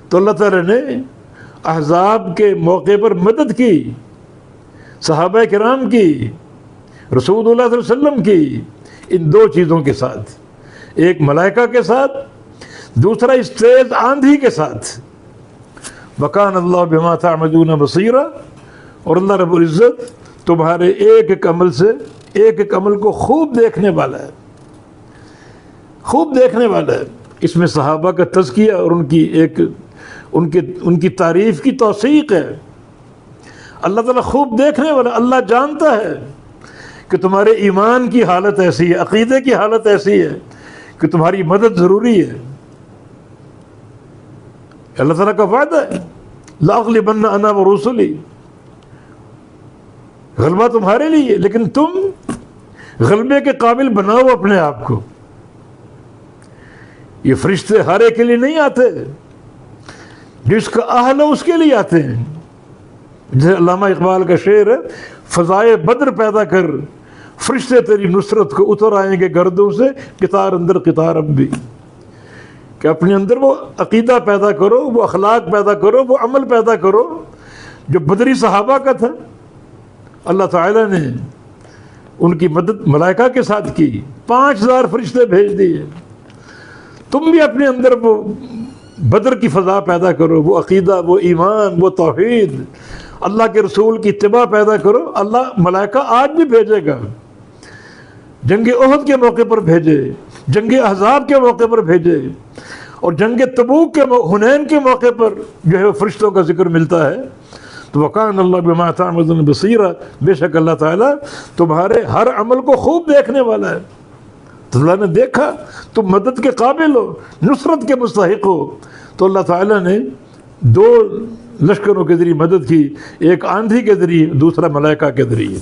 تو اللہ تعالیٰ نے احزاب کے موقع پر مدد کی، صحابہ کرام کی، رسول اللہ صلی اللہ علیہ وسلم کی، ان دو چیزوں کے ساتھ، ایک ملائکہ کے ساتھ، دوسرا اس تیز آندھی کے ساتھ۔ وَكَانَ اللَّهُ بِمَا تَعْمَلُونَ بَصِيرًا، اور اللہ رب العزت تمہارے ایک ایک عمل سے، ایک ایک عمل کو خوب دیکھنے والا ہے، خوب دیکھنے والا ہے۔ اس میں صحابہ کا تزکیہ اور ان کی تعریف کی توثیق ہے۔ اللہ تعالیٰ خوب دیکھنے والا، اللہ جانتا ہے کہ تمہارے ایمان کی حالت ایسی ہے، عقیدے کی حالت ایسی ہے کہ تمہاری مدد ضروری ہے۔ اللہ تعالیٰ کا وعدہ ہے لَأَغْلِبَنَّ أَنَا وَرُسُلِي، غلبہ تمہارے لیے، لیکن تم غلبے کے قابل بناؤ اپنے آپ کو۔ یہ فرشتے ہر ایک کے لیے نہیں آتے، جس کا اہل ہے اس کے لیے آتے ہیں۔ جیسے علامہ اقبال کا شعر ہے، فضائے بدر پیدا کر، فرشتے تیری نصرت کو اتر آئیں گے گردوں سے، قطار اندر قطار اب بھی۔ کہ اپنے اندر وہ عقیدہ پیدا کرو، وہ اخلاق پیدا کرو، وہ عمل پیدا کرو جو بدری صحابہ کا تھا۔ اللہ تعالیٰ نے ان کی مدد ملائکہ کے ساتھ کی، 5000 فرشتے بھیج دیے۔ تم بھی اپنے اندر وہ بدر کی فضا پیدا کرو، وہ عقیدہ، وہ ایمان، وہ توحید، اللہ کے رسول کی اتباع پیدا کرو۔ اللہ ملائکہ آج بھی بھیجے گا، جنگ احد کے موقع پر بھیجے، جنگ احزاب کے موقع پر بھیجے، اور جنگ تبوک کے حنین کے موقع پر جو ہے فرشتوں کا ذکر ملتا ہے۔ تو وَكَانَ اللَّهُ بِمَا تَعْمَلُونَ بَصِيرًا، بے شک اللہ تعالیٰ تمہارے ہر عمل کو خوب دیکھنے والا ہے۔ تو اللہ نے دیکھا تم مدد کے قابل ہو، نصرت کے مستحق ہو، تو اللہ تعالیٰ نے 2 لشکروں کے ذریعے مدد کی، ایک آندھی کے ذریعے، دوسرا ملائکہ کے ذریعے۔